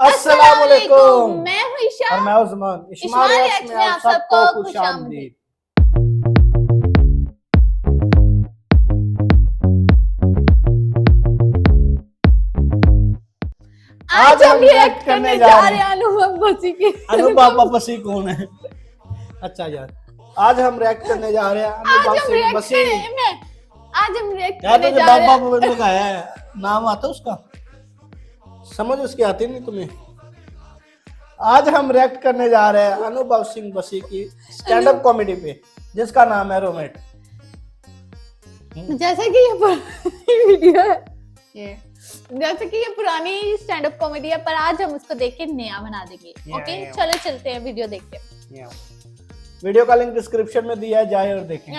अस्सलामुअलैकुम। मैं हूँ ईशा और मैं हूं ज़मान। इश्मा रिएक्ट में आप सबको खुशामदीद। आज हम रिएक्ट करने जा रहे हैं अनुभव बसी के। अनुभव बसी कौन है? अच्छा यार, आज हम रिएक्ट करने जा रहे हैं अनुभव बसी। आज हम रिएक्ट यार करने तुझे जा रहे बाबा हैं। बोलने का है, नाम आता उसका, समझ उसकी आती नहीं तुम्हें। आज हम रिएक्ट करने जा रहे हैं अनुभव सिंह बसी की स्टैंड अप कॉमेडी पे, जिसका नाम है रोमेट। जैसे कि ये पुरानी वीडियो है, जैसे कि ये पुरानी स्टैंड अप कॉमेडी है, पर आज हम उसको देख के नया बना देंगे। ओके, चलो चलते हैं वीडियो देखते हैं। वीडियो का लिंक डिस्क्रिप्शन में दिया है, जाए और देखें।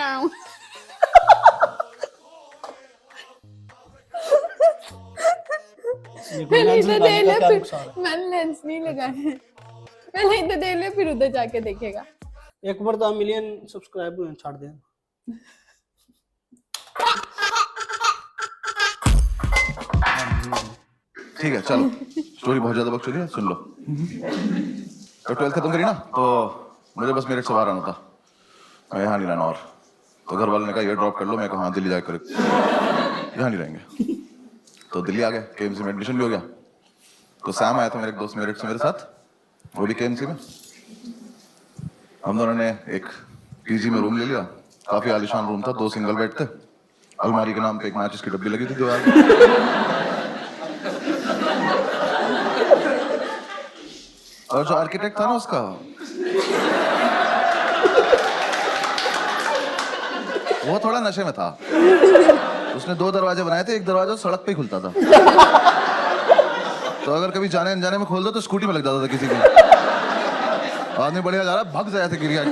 मैंने इधर देख लिया, फिर मैंने लेंस नहीं लगाया। पहले इधर देख लिया, फिर उधर जाके देखेगा। एक बार तो मिलियन सब्सक्राइबर छाड़ दे। ठीक है, चलो स्टोरी बहुत ज्यादा बकचोदी है, सुन लो। तो 12th खत्म करी ना, तो मुझे बस मेरठ से बाहर आना था, मैं यहाँ नहीं रहना। और तो घर वालों ने कहा ये ड्रॉप कर लो, मैं कहा दिल्ली जाकर यहाँ नहीं रहेंगे। तो दिल्ली आ गए, केएमसी में एडमिशन भी हो गया। तो सैम आया था, मेरे एक दोस्त मेरठ से मेरे साथ, वो भी केएमसी में। हम दोनों ने एक पीजी में रूम ले लिया, काफी आलीशान रूम था, 2 सिंगल बेड थे, अलमारी के नाम पे एक माचिस की डब्बी लगी थी दीवार में। और जो आर्किटेक्ट था ना उसका, वो थोड़ा नशे में था। उसने 2 दरवाजे बनाए थे, एक दरवाजा सड़क पे ही खुलता था, तो अगर कभी जाने अनजाने में खोल दो तो स्कूटी में लग जाता था किसी को। आदमी बढ़िया जा रहा, भाग जाया था, गिर गया,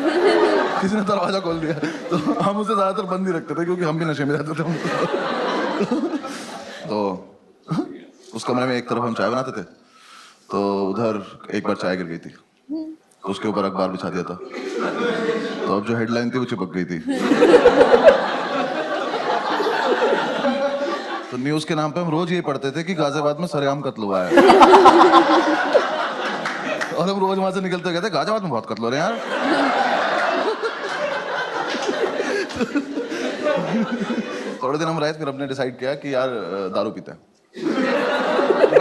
किसी ने दरवाजा खोल दिया। तो हम उसे ज्यादातर बंद ही रखते थे, क्योंकि हम भी नशे में रहते थे। तो उस कमरे में एक तरफ हम चाय बनाते थे, तो उधर एक बार चाय गिर गई थी, तो उसके ऊपर अखबार बिछा दिया था, तो अब जो हेडलाइन थी वो चिपक गई थी। तो न्यूज के नाम पे हम रोज ये पढ़ते थे कि गाजियाबाद में सरेआम कत्ल हुआ है। और हम रोज वहां से निकलते कहते गाजियाबाद में बहुत कत्ल हो रहे हैं यार। थोड़े दिन हम रहे, फिर हमने डिसाइड किया कि यार दारू पीते हैं।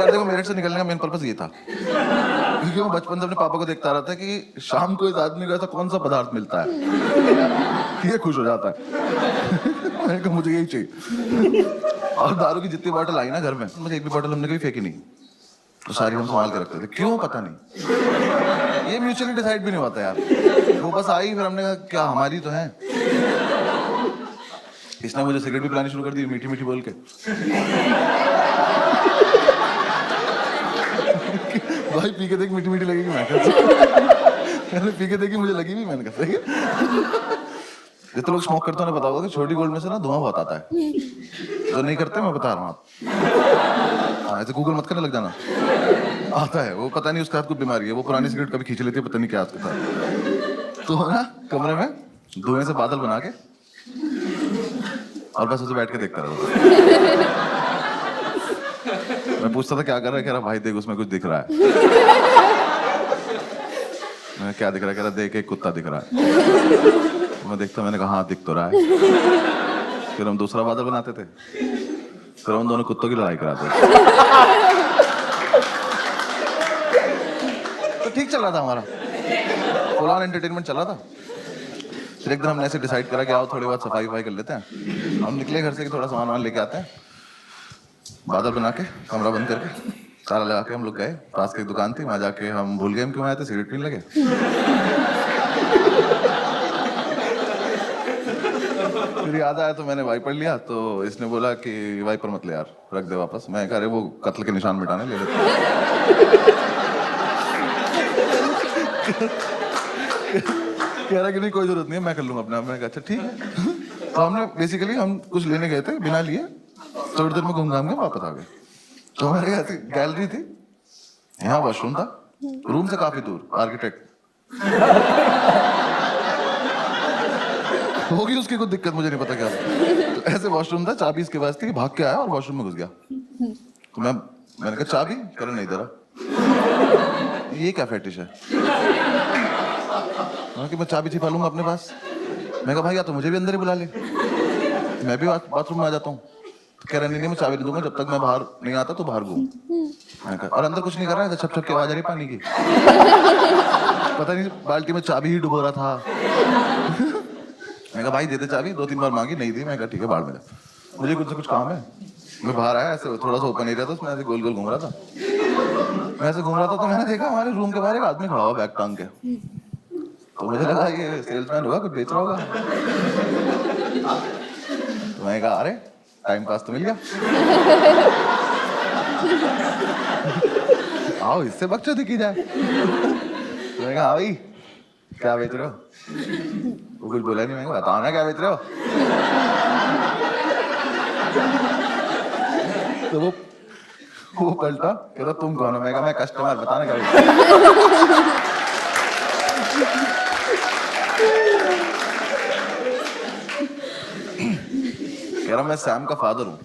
देखो, मेरठ से निकलने का मेन पर्पस ये था, क्योंकि मैं बचपन से अपने पापा को देखता रहा था कि शाम को इस आदमी को ऐसा कौन सा पदार्थ मिलता है कि ये खुश हो जाता है। मैंने कहा मुझे यही चाहिए। और दारू की जितनी बॉटल आई ना घर में, मुझे एक भी बॉटल हमने कभी फेंकी नहीं, तो सारी हम संभाल के रखते थे। क्यों पता नहीं, ये म्यूचुअली डिसाइड भी नहीं होता यार, वो बस आई, फिर हमने कहा क्या हमारी तो है। इसने मुझे सिगरेट भी पिलानी शुरू कर दी, मीठी मीठी बोल के। भाई पी के देख, मीठी मीठी लगेगी। मैंने पी के देखी, मुझे लगी भी। मैंने कहा जितने लोग स्मोक करते हैं पता होगा कि छोटी गोल्ड में से ना धुआं बहुत आता है, जो नहीं करते मैं बता रहा हूँ आप। ऐसे गूगल मत करने लग जाना, आता है वो, पता नहीं उसका हाथ कोई बीमारी है, वो पुरानी सिगरेट कभी खींच लेती है, पता नहीं क्या उसके साथ। तो ना कमरे में धुएं से बादल बना के, और बस उसे बैठ के देखता रहता। मैं पूछता था क्या कर रहा है, कह रहा भाई देख उसमें कुछ दिख रहा है। मैं क्या दिख रहा है, कह रहा देख एक कुत्ता दिख रहा है। मैं देखता, मैंने कहा हाँ दिख तो रहा है। फिर हम दूसरा बादल बनाते थे, फिर हम दोनों कुत्तों की लड़ाई कराते थे। तो ठीक चल रहा था हमारा, फुल ऑन एंटरटेनमेंट चल रहा था। फिर एक दिन हमने ऐसे डिसाइड करा कि आओ थोड़ी बहुत सफाई वफाई कर लेते हैं। हम निकले घर से कि थोड़ा सामान वामान लेके आते हैं। बादल बना के, कमरा बंद करके, ताला लगा के हम लोग गए, पास की दुकान थी, वहां जाके हम भूल गए हम क्यों आए थे, सिगरेट पीने लगे। फिर याद आया तो मैंने वाइपर लिया, तो इसने बोला कि वाइपर मत ले यार, रख दे वापस। मैं कह रहे वो कत्ल के निशान मिटाने ले लेते। कह रहा कि नहीं कोई जरूरत नहीं है, मैं कर लूंगा अपना। मैंने कहा अच्छा ठीक है। तो हमने बेसिकली हम कुछ लेने गए थे, बिना लिए थोड़ी देर में घूम घाम के वापस आ गए। तो हमारे यहाँ गैलरी थी, यहाँ वॉशरूम था, रूम से काफी दूर, आर्किटेक्ट होगी उसकी कुछ दिक्कत, मुझे नहीं पता क्या। तो ऐसे वॉशरूम था, चाबी इसके पास थी, भाग के आया और वॉशरूम में घुस गया। तो मैंने कहा चाबी, कह रहा नहीं दे रहा। ये क्या फेटिश है? कि मैं चाबी छिपा लूंगा अपने पास। मैं कहा भाई या तो मुझे भी अंदर ही बुला ले, मैं भी बाथरूम में आ जाता हूँ। तो कह रहा नहीं मैं चाबी नहीं दूंगा, जब तक मैं बाहर नहीं आता तो बाहर घूम। मैं कहा और अंदर कुछ नहीं कर रहा है, छप छप की आवाज आ रही पानी की। पता नहीं बाल्टी में चाबी ही डुबो रहा था। मैं कहा भाई दे दे चाबी, 2-3 बार मांगी, नहीं दी। मैं कहा ठीक है बाहर में जा, मुझे कुछ ना कुछ काम है। मैं बाहर आया, ऐसे थोड़ा सा ओपन एरिया था, उसमें ऐसे गोल गोल घूम रहा था। मैं ऐसे घूम रहा था तो मैंने देखा हमारे रूम के बाहर एक आदमी खड़ा हुआ बैग टांग के। तो मुझे लगा ये सेल्समैन होगा, कुछ बेच रहा होगा। तो मैंने कहा अरे टाइम पास तो मिल गया, आओ इससे बकचोदी की जाए। तो मैंने कहा भाई क्या बेच रहे हो? वो कुछ बोला नहीं। मैंने कहा बताओ ना क्या बेच रहे हो? तो वो पलटा, कह रहा तुम कौन हो? मैं कहा मैं कस्टमर, बताना क्या बेच रहे हो? कह रहा मैं सैम का फादर हूँ।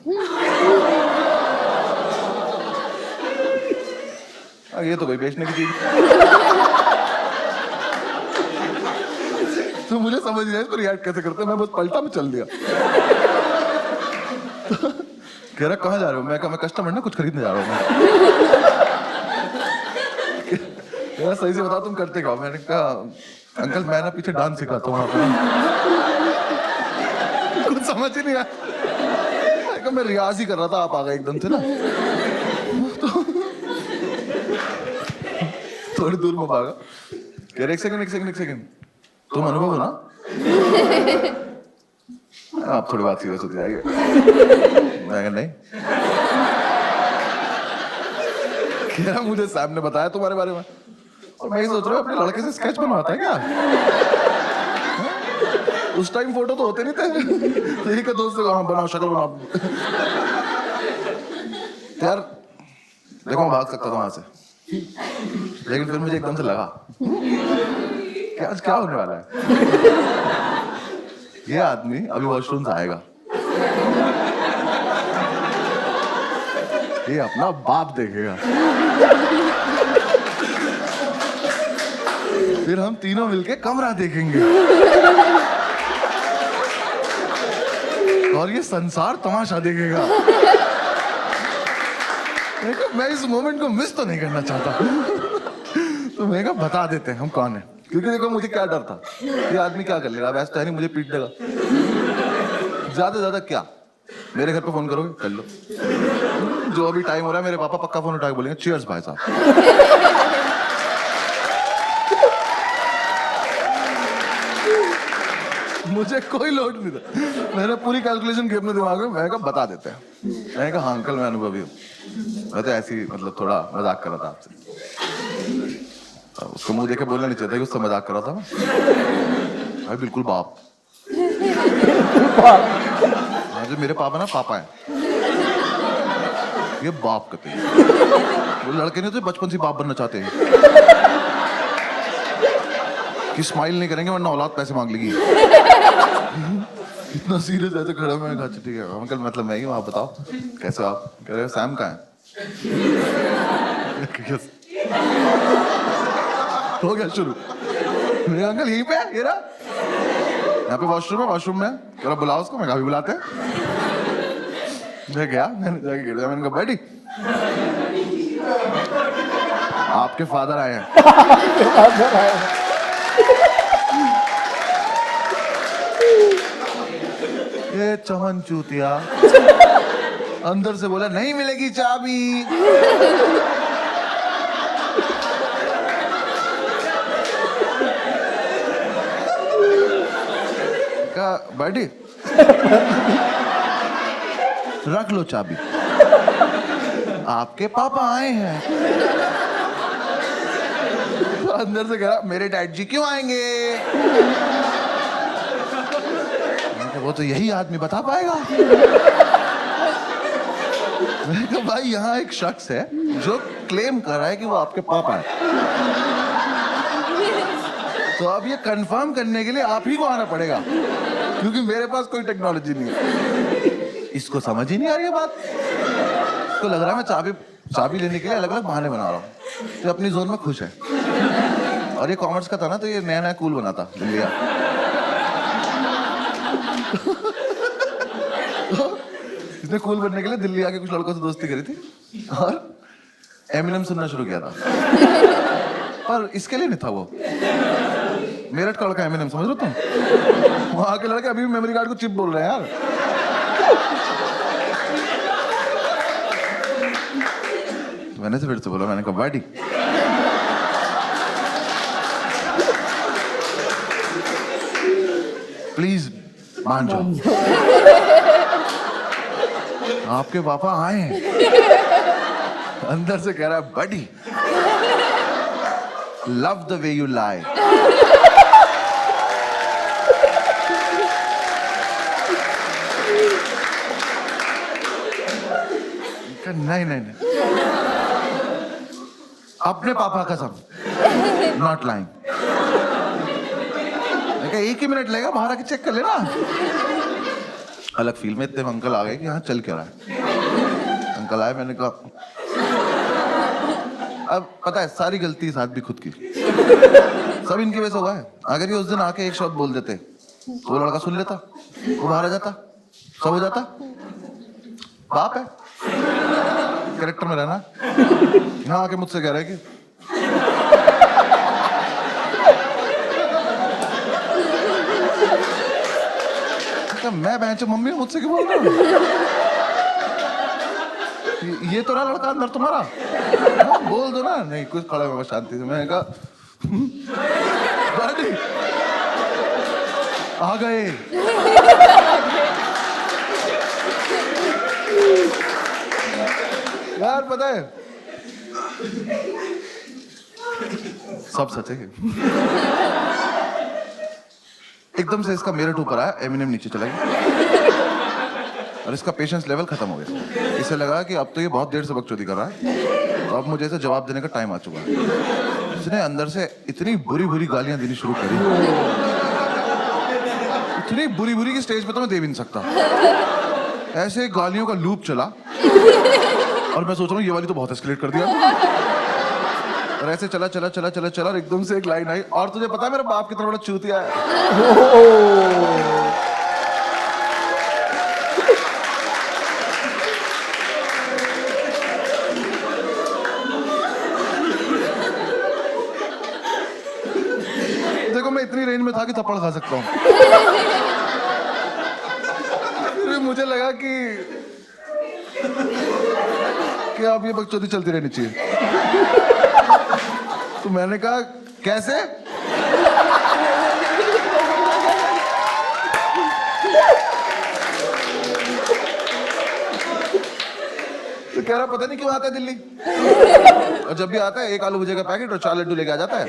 ये तो कोई बेचने की चीज। तो मुझे समझ नहीं आया इसको रिएक्ट कैसे करते। मैं बस पलटा में चल दिया। तो कह रहा कहाँ जा रहे हो? मैं कहा मैं कस्टमर ना, कुछ खरीदने जा रहा हूँ। कह रहा सही से बताओ तुम करते क्या हो? मैंने कहा अंकल मैं ना पीछे डांस सिखाता हूँ। कुछ समझ ही नहीं आया। मैं रियाज ही कर रहा था, आप आ गए एकदम से ना। तो थोड़ी दूर में भागा। कह रहे एक सेकंड तुम अनुभव हो ना? आप थोड़ी बात सीरियस होती जाएगी। मैं नहीं। कह रहा मुझे सैम ने बताया तुम्हारे बारे में, और मैं ही सोच रहा हूँ अपने लड़के से स्केच बनवाता है क्या? उस टाइम फोटो तो होते नहीं थे। यही का दोस्त बनाओ, शक्ल बनाओ। यार देखो मैं भाग सकता था वहां से, लेकिन फिर मुझे एकदम से लगा कि आज क्या होने वाला है। ये आदमी अभी वॉशरूम से आएगा, ये अपना बाप देखेगा, फिर हम तीनों मिलके कमरा देखेंगे, और ये संसार तमाशा देखेगा। मैं इस मोमेंट को मिस तो नहीं करना चाहता। तो मैं कहा बता देते हैं हम कौन है, क्योंकि देखो मुझे क्या डर था, ये आदमी क्या कर लेगा, वैसे तो है नहीं मुझे पीट देगा। ज्यादा ज्यादा क्या मेरे घर पे फोन करोगे, कर लो। जो अभी टाइम हो रहा है मेरे पापा पक्का फोन उठा के बोलेंगे चीयर्स भाई साहब। मुझे कोई लोड नहीं था। मैंने पूरी कैलकुलेशन की अपने दिमाग में। मैंने कहा बता देते हैं। मैंने कहा हाँ अंकल मैं अनुभवी हूँ। मैं तो ऐसी मतलब थोड़ा मजाक कर रहा था आपसे। उसको मुंह देके बोलना नहीं चाहता कि उससे मजाक कर रहा था मैं। भाई बिल्कुल बाप। हाँ जो मेरे पापा ना पापा है, ये बाप कहते हैं। वो लड़के नहीं तो बचपन से बाप बनना चाहते हैं कि स्माइल नहीं करेंगे वरना औलाद पैसे मांग लेगी। इतना सीरियस ऐसे खड़ा। मैं कहा ठीक है अंकल मतलब मैं ही हूँ, आप बताओ कैसे हो आप? कह रहे हो सैम कहाँ है? हो गया शुरू। मेरे अंकल यहीं पे है, ये रहा यहाँ पे वॉशरूम है, वॉशरूम में कह रहा बुलाओ उसको। मैं कहा भी बुलाते हैं। मैं गया, मैंने जाके गिर दिया। मैंने कहा बैठी आपके फादर आए हैं। ये चमन चूतिया अंदर से बोला नहीं मिलेगी चाबी। कहा बैठी रख लो चाबी, आपके पापा आए हैं। तो अंदर से कहा मेरे डैड जी क्यों आएंगे? वो तो यही आदमी बता पाएगा। मैंने कहा भाई यहाँ एक शख्स है जो क्लेम कर रहा है कि वो आपके पापा है, तो अब ये कंफर्म करने के लिए आप ही को आना पड़ेगा, क्योंकि मेरे पास कोई टेक्नोलॉजी नहीं है। इसको समझ ही नहीं आ रही है बात। इसको लग रहा है मैं चाबी चाबी लेने के लिए अलग अलग बहाने बना रहा हूँ। तो अपनी जोन में खुश है। और ये कॉमर्स का था ना, तो ये नया नया कूल बना था दिल्ली। इसने कूल बनने के लिए दिल्ली आके कुछ लड़कों से दोस्ती करी थी और एमिनेम सुनना शुरू किया था। पर इसके लिए नहीं था वो। मेरठ का लड़का एमिनेम, समझ रहे हो तुम? वहां के लड़के अभी भी मेमोरी कार्ड को चिप बोल रहे हैं यार। मैंने से फिर से बोला, मैंने कहा बाडी प्लीज मान जाओ, आपके पापा आए हैं। अंदर से कह रहा है buddy love the way you lie. नहीं नहीं नहीं, अपने पापा कसम, नॉट लाइंग। एक ही मिनट लगेगा, बाहर आके चेक कर लेना। अलग फील में इतने अंकल आ गए कि हाँ चल क्या रहा है। अंकल आए, मैंने कहा अब पता है सारी गलती साथ भी खुद की, सब इनकी वजह से हुआ है। अगर ये उस दिन आके एक शब्द बोल देते तो वो लड़का सुन लेता, वो बाहर आ जाता, सब हो जाता। बाप है, कैरेक्टर में रहना। यहाँ आके मुझसे कह रहा है कि मैं बहन मम्मी मुझसे क्यों बोल रहा हूँ? ये तो ना लड़का अंदर तुम्हारा, बोल दो ना। नहीं, कुछ खड़ा हुआ शांति से। मैंने कहा दादी आ गए। यार पता है सब सच है। एकदम से इसका मेरिट ऊपर आया, एमिनेम नीचे चला गया और इसका पेशेंस लेवल खत्म हो गया। इसे लगा कि अब तो ये बहुत देर से बकचोदी कर रहा है, तो अब मुझे इसे जवाब देने का टाइम आ चुका है। इसने अंदर से इतनी बुरी बुरी गालियां देनी शुरू करी, इतनी बुरी बुरी की स्टेज पे तो मैं दे भी नहीं सकता। ऐसे गालियों का लूप चला और मैं सोच रहा हूँ ये वाली तो बहुत एस्केलेट कर दिया। और ऐसे चला चला चला चला चला और एकदम से एक लाइन आई, और तुझे पता है मेरा बाप कितना बड़ा चूतिया है। देखो मैं इतनी रेंज में था कि थप्पड़ खा सकता हूँ। फिर मुझे लगा कि अब ये बकचोदी चलती रहनी चाहिए। तो मैंने कहा कैसे? तो कह रहा पता नहीं क्यों आता है दिल्ली, और जब भी आता है एक आलू भुजिया का पैकेट और 4 लड्डू लेके आ जाता है।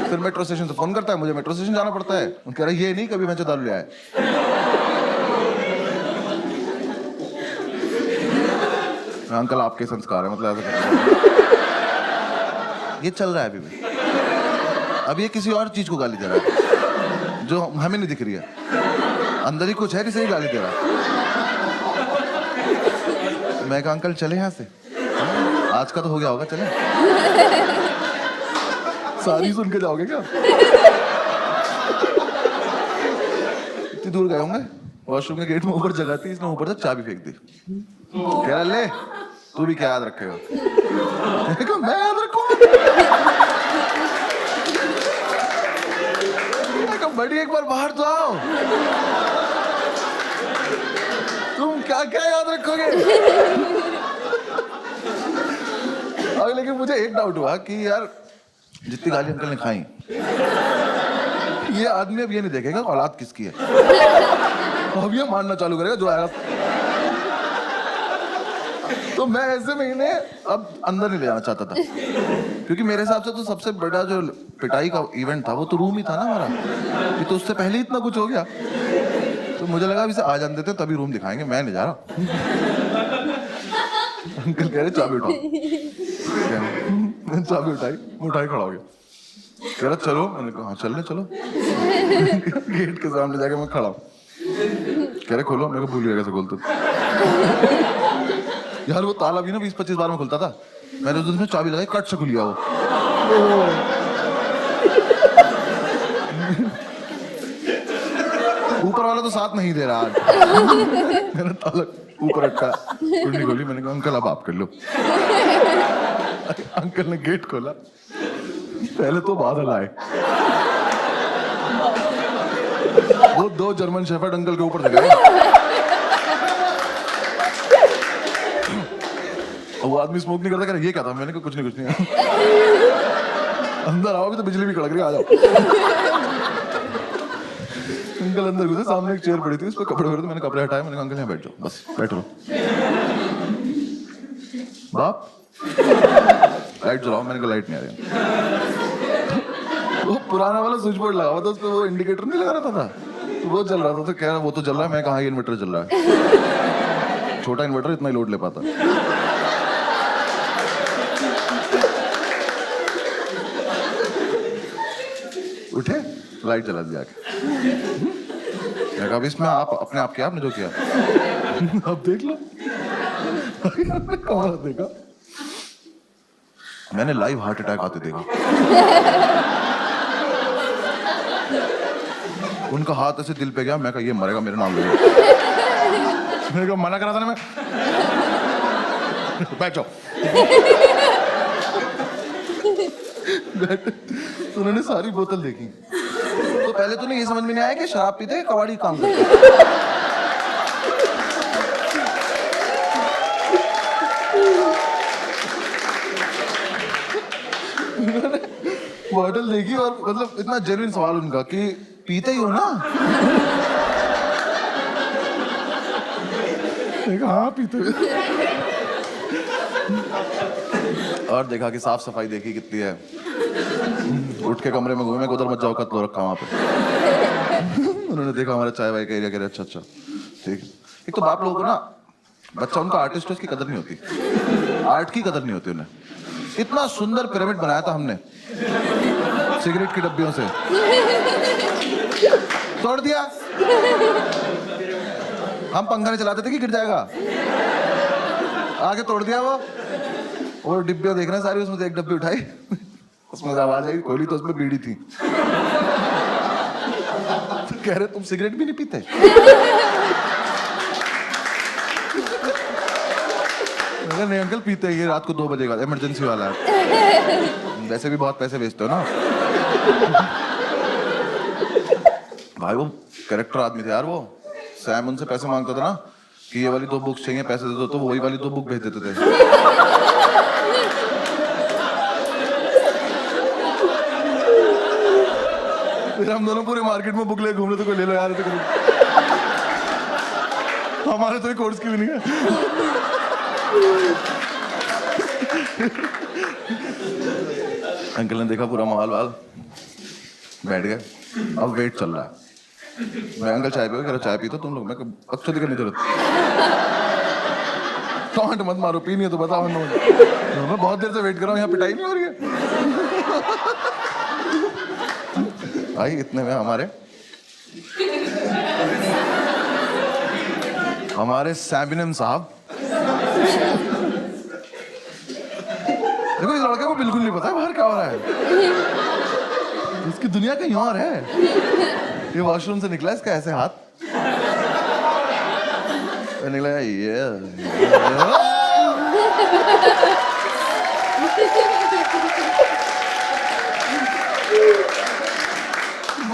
फिर मेट्रो स्टेशन से फोन करता है, मुझे मेट्रो स्टेशन जाना पड़ता है। कह रहा ये नहीं कभी मैं दारू ले आया। अंकल आपके संस्कार है, मतलब ऐसा ये चल रहा है अभी भी। अब ये किसी और चीज को गाली दे रहा है जो हमें नहीं दिख रही है। अंदर ही कुछ है जिसे ही गाली दे रहा है। मैं कहा अंकल चले यहाँ से, आज का तो हो गया होगा, चले। सारी सुन के जाओगे क्या? इतनी दूर गए होंगे, वॉशरूम के गेट में ऊपर जगह थी, इसने ऊपर से चाबी फेंक दी। कह रहा ले तू भी क्या याद रखेगा? मैं याद रखूंगा? बड़ी एक बार बाहर तो आओ, तुम क्या क्या याद रखोगे? और लेकिन मुझे एक डाउट हुआ कि यार जितनी गाली अंकल ने खाई, ये आदमी अब ये नहीं देखेगा औलाद किसकी है, अब ये मानना चालू करेगा जो आएगा। तो मैं ऐसे में इन्हें अब अंदर नहीं ले जाना चाहता था, क्योंकि मेरे हिसाब से तो सबसे बड़ा जो पिटाई का इवेंट था वो तो रूम ही था ना हमारा। कि तो उससे पहले इतना कुछ हो गया, तो मुझे लगा इसे आ जाने देते तभी रूम दिखाएंगे। मैं नहीं जा रहा। अंकल कह रहे चाबी उठाओ। चाबी उठाई खड़ा हो गया। कह रहा चलो, मैंने कहा हाँ चलने चलो। गेट के सामने जाके मैं खड़ा हूँ। कह रहे खोलो, मेरे को भूल गया कैसे खोलते। यार वो ताला भी ना 20-25 बार में खुलता था, मैंने उस दिन में चाबी लगाई, कट से खुल गया वो। ऊपर वाला तो साथ नहीं दे रहा आज। मैंने ताला ऊपर रखा, कुंडी खोली, मैंने कहा अंकल अब आप कर लो। अंकल ने गेट खोला, पहले तो बादल आए, वो 2 जर्मन शेफर्ड अंकल के ऊपर से गए। वो आदमी स्मोक नहीं करता, कह रहा ये क्या था? मैंने कहा कुछ नहीं। अंदर आओ, भी तो बिजली भी कड़क रही है, आ जाओ। अंकल अंदर घुसे, सामने एक चेयर पड़ी थी, उस पर कपड़े भरे थे, मैंने कपड़े हटाए, मैंने कहा अंकल यहाँ बैठ जाओ, बस बैठो। बाप लाइट जलाओ, मैंने कहा लाइट नहीं आ रही। वो पुराना वाला स्विच बोर्ड लगा हुआ था, उस पर वो इंडिकेटर नहीं लगा रहता था, वो जल रहा था, तो कह रहा वो तो जल रहा है। मैं कहा ये इन्वर्टर जल रहा है, छोटा इन्वर्टर इतना ही लोड ले पाता। उठे, लाइट जला दिया। मैं कहा इसमें आप अपने आप किया, आपने जो किया। अब देख लो। कहाँ देखा? मैंने लाइव हार्ट अटैक आते देखा। उनका हाथ ऐसे दिल पे गया, मैं कहा ये मरेगा, मेरे नाम ले। मेरे को मना करा था ना मैं। बैठ जाओ। उन्होंने सारी बोतल देखी, तो पहले तो नहीं ये समझ में नहीं आया कि शराब पीते कबाड़ी काम करते। बॉटल देखी और मतलब इतना जेन्युइन सवाल उनका कि पीते ही हो ना? हाँ पीते। और देखा कि साफ सफाई देखी कितनी है। उठ के कमरे में घूमे, मैं उधर मत जाओ, कत्लो रखा वहां पे। उन्होंने देखा हमारा चाय वाय का एरिया, कह रहे अच्छा ठीक है। एक तो बाप लोगों को ना, बच्चा उनका आर्टिस्ट की कदर नहीं होती, आर्ट की कदर नहीं होती उन्हें। इतना सुंदर पिरामिड बनाया था हमने सिगरेट की डब्बियों से, तोड़ दिया। हम पंखा नहीं चलाते थे कि गिर जाएगा, आगे तोड़ दिया वो। और डिब्बे देखना सारी, उसमें से एक डब्बी उठाई, उसमें से आवाज आई, खोली तो उसमें बीड़ी थी। तो कह रहे तुम सिगरेट भी नहीं पीते? नहीं अंकल पीते, ये रात को 2 बजे का इमरजेंसी वाला है। वैसे भी बहुत पैसे बेचते हो ना। भाई वो कैरेक्टर आदमी थे यार वो। सैम उनसे पैसे मांगता था ना कि ये वाली 2 बुक्स चाहिए, पैसे दे दो, तो वो वही वाली 2 बुक भेज देते थे। फिर हम दोनों पूरे मार्केट में बुक ले घूम रहे थे, कोई ले लो यार, तो हमारे तो कोर्स की भी नहीं है। अंकल ने देखा पूरा माहौल वाल, बैठ गए। अब वेट चल रहा है। मैं अंकल चाय पियो, कह रहा चाय पी तो तुम लोग। मैं अक्सर करनी जरूरत, टॉन्ट मत मारो, पी नहीं है तो बताओ। मैं बहुत देर से वेट कर रहा हूँ, यहाँ पिटाई नहीं हो रही है। भाई इतने में हमारे सैबिनम साहब, देखो इस लड़के को बिल्कुल नहीं पता है बाहर क्या हो रहा है, इसकी दुनिया कहीं और है। ये वॉशरूम से निकला, इसका ऐसे हाथ निकला, ये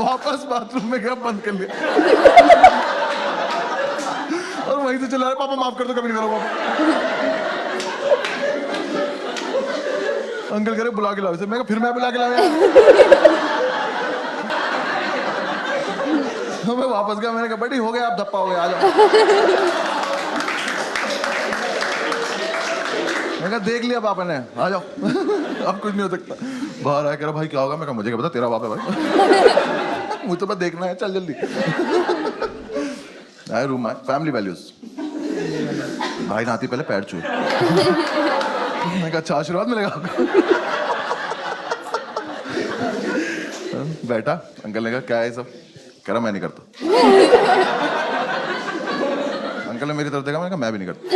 वापस बाथरूम में गया, बंद कर लिया और वहीं से चला रहा, पापा माफ कर दो, कभी नहीं करो पापा। अंकल कह रहे बुला के लाओ इसे। मैं फिर मैं बुला के लाऊं? तो मैं वापस गया, मैंने कहा बेटी हो गया, आप धप्पा हो गया, आ जाओ। मैंने कहा देख लिया पापा ने, आ जाओ। अब कुछ नहीं हो सकता। बाहर आया, कह रहा भाई क्या होगा? मैं कहा मुझे क्या पता, तेरा बाप है भाई। मुझे तो बस देखना है, चल जल्दी। आए रूम आए, फैमिली वैल्यूज। भाई नहाती पहले पैर छुए। मैं कहा अच्छा आशीर्वाद मिलेगा आपको। बैठा, अंकल ने कहा क्या है सब? कह रहा मैं नहीं करता। अंकल ने मेरी तरफ देखा, मैंने कहा मैं भी नहीं करता।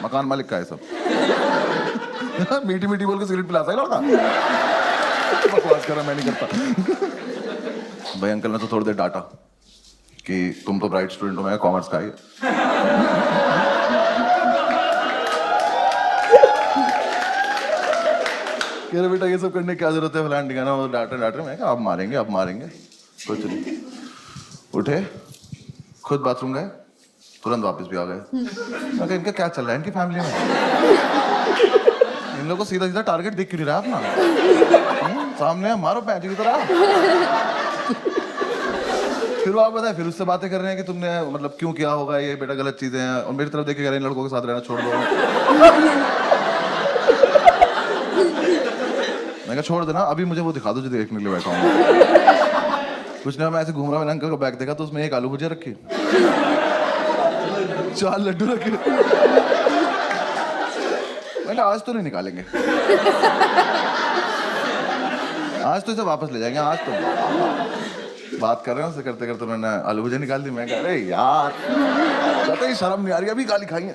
मकान मालिक का है सब। मीठी मीठी बोल के सिगरेट पिलाता है लड़का। बकवास कर रहा, मैं नहीं करता। भाई अंकल ने तो थोड़ी देर डांटा कि तुम तो ब्राइट स्टूडेंट हो, मैं कॉमर्स का ही। कह रहे बेटा ये सब करने की क्या जरूरत है, फलान ठिकाना, वो डांट रहे। मैं कहा अब मारेंगे कुछ नहीं। उठे, खुद बाथरूम गए, तुरंत वापस भी आ गए। मैं कहा इनका क्या चल रहा है इनकी फैमिली में, इन लोगों को सीधा सीधा टारगेट दिख क्यों नहीं रहा अपना? सामने मारो पैंच की तरह। फिर वो आप बताए, फिर उससे बातें कर रहे हैं कि तुमने मतलब क्यों किया होगा ये, बेटा गलत चीजें हैं, और मेरी तरफ देख के कह रहे हैं लड़कों के साथ रहना छोड़ दो। मैं कहा छोड़ देना, अभी मुझे वो दिखा दो जो देखने के लिए बैठा हूँ। कुछ नहीं, मैं ऐसे घूम रहा, मैंने अंकल का बैग देखा तो उसमें एक आलू भुजिया रखी, 4 लड्डू रखे। मैंने आज तो नहीं निकालेंगे, आज तो इसे वापस ले जाएंगे। आज तो बात कर रहे हैं उससे, करते करते मैंने आलू भुजिया निकाल दी। मैं कह अरे यार कहते ही शर्म नहीं आ रही, अभी गाली खाएंगे।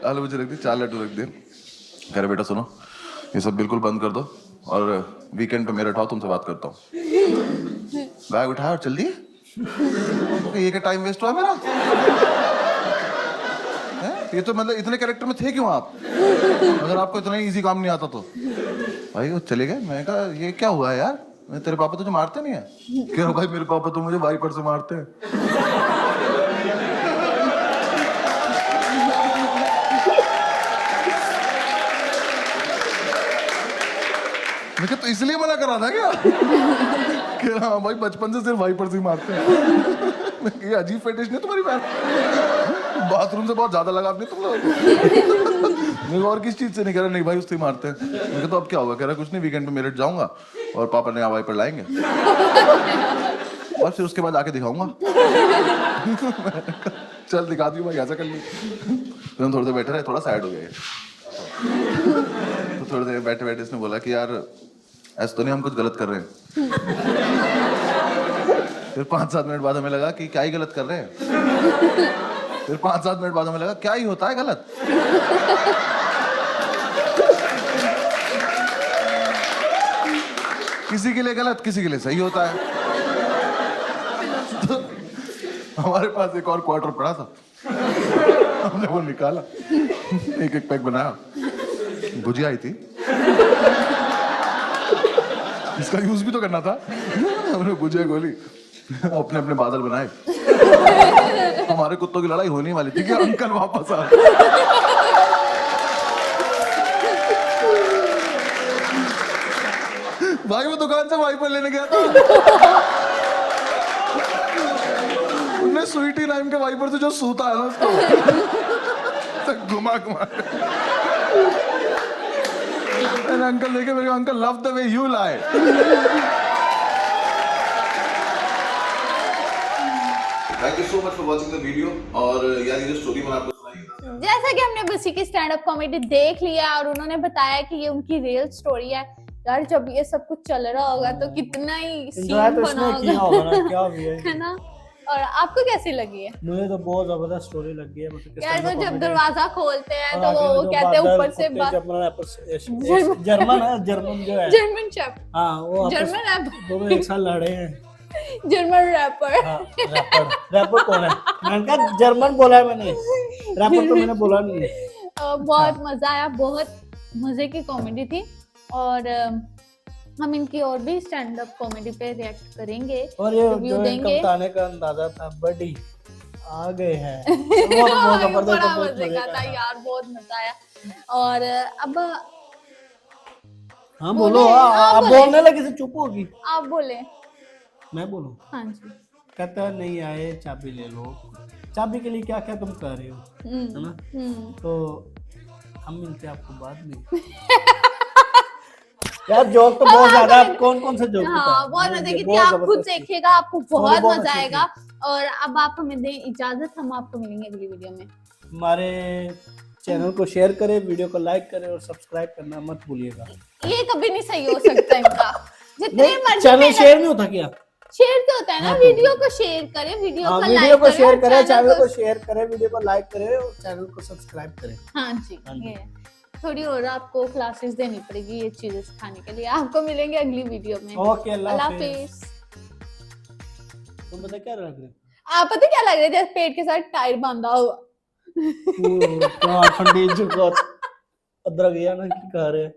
आलू भुजिया रख दी, 4 लड्डू रख दिए। कह रहे बेटा सुनो, ये सब बिल्कुल बंद कर दो और वीकेंड पे मेरे उठाओ, तुमसे बात करता हूँ। बैग उठाया और चल दिए। ये क्या टाइम वेस्ट हुआ मेरा? ये तो मतलब इतने कैरेक्टर में थे क्यों आप, अगर आपको इतना ही इजी काम नहीं आता तो? भाई वो चले गए। मैं कहा ये क्या हुआ यार, तेरे पापा तुझे मारते नहीं है? कह रहा भाई मेरे पापा तो मुझे वाइपर से मारते हैं। मैं कहा तो इसलिए मना करा था क्या? कह रहा भाई बचपन से सिर्फ वाइपर से ही मारते हैं। ये अजीब फेटिश नहीं तुम्हारी बहन, बाथरूम से बहुत ज्यादा लगाव नहीं तुम लोग। मैं और किस चीज से नहीं, कह रहा नहीं भाई उससे ही मारते हैं। मैं तो अब क्या होगा? कह रहा कुछ नहीं, वीकेंड पे मेरठ जाऊंगा और पापा ने वाइपर लाएंगे और फिर उसके बाद आके दिखाऊंगा। चल दिखा दी भाई, ऐसा कर ली। तो हम थोड़ी देर बैठे रहे, थोड़ा सैड हो गए। तो थोड़ी देर बैठे बैठे इसने बोला कि यार ऐसा तो नहीं हम कुछ गलत कर रहे हैं। फिर 5-7 मिनट बाद हमें लगा कि क्या ही गलत कर रहे हैं। फिर 5-7 मिनट बाद हमें लगा क्या ही होता है गलत। किसी के लिए गलत, किसी के लिए सही होता है। तो हमारे पास एक और क्वार्टर पड़ा था, हमने वो निकाला, एक एक पैक बनाया, भुजिया आई थी, इसका यूज भी तो करना था। हमने भुजिया गोली, अपने अपने बादल बनाए। हमारे कुत्तों की लड़ाई होने वाली थी कि अंकल वापस आ। भाई वो दुकान से वाइपर लेने गया था, उन्हें स्वीटी नाम के वाइपर से जो सूता है ना उसको घुमा घुमा। अंकल लेके मेरे को, uncle love the way you lie. Thank you so much for watching the video। और यार ये जो स्टोरी मैंने आपको सुनाई, जैसा कि हमने बसी की स्टैंड अप कॉमेडी देख लिया और उन्होंने बताया कि ये उनकी रियल स्टोरी है। यार जब ये सब कुछ चल रहा होगा तो कितना ही सीन बना होगा, क्या भी है ना। और आपको कैसी लगी है? मुझे तो बहुत जबरदस्त स्टोरी लगी है। मतलब यार वो जब दरवाजा खोलते हैं तो वो कहते हैं ऊपर से जर्मन है, जर्मन जो है, जर्मन शेफ, हाँ वो जर्मन रैप, दोनों एक साथ लड़े हैं। German wrapper. रैपर कौन है? मैंने कहा जर्मन बोला है मैंने, रैपर तो मैंने बोला नहीं है। बहुत मजा आया, बहुत मजे की कॉमेडी थी। और हम इनकी और भी स्टैंड अप कॉमेडी पे रिएक्ट करेंगे और ये रिव्यू जो देंगे। बताने का अंदाजा था बड़ी आ गए हैं। बड़ा मजे का था यार, बहुत मजा आया। और अब हाँ बोलो, आप बोलने लगे से चुप होगी। आप बोले। मैं बोलूं? हाँ जी। कहता नहीं आए चाबी ले लो। चाबी के लिए क्या क्या तुम कर रहे हो, है ना? तो हम मिलते हैं आपको बाद में। यार जोक तो बहुत ज्यादा, कौन से जोक? हाँ बहुत मजे की थी, आप खुद देखिएगा, आपको बहुत मजा आएगा। और अब आप हमें दें इजाजत, हम आपको मिलेंगे अगली वीडियो में। हमारे चैनल को शेयर करें, वीडियो को लाइक करें और सब्सक्राइब करना मत भूलिएगा। ये कभी नहीं सही हो सकता इनका, जितने मर्जी चैनल शेयर नहीं होता क्या? शेयर तो होता है ना, हाँ, तो- वीडियो को शेयर करें, वीडियो हाँ, को वीडियो लाइक को शेयर करें, चैनल चैनल को शेयर करें, वीडियो को लाइक करें और चैनल को सब्सक्राइब करें। हाँ जी, हाँ जी। ये थोड़ी और आपको क्लासेस देनी पड़ेगी ये चीजें सिखाने के लिए। आपको मिलेंगे अगली वीडियो में। ओके, अल्लाह अल्लाह हाफिज। हाफिज। तुम पता क्या लग रहे आप पता क्या लग रहा है, जैसे पेट के साथ टायर बांधा हुआ। हो? क्या ठंडी जुकात अदरक या ना की कह रहे हैं।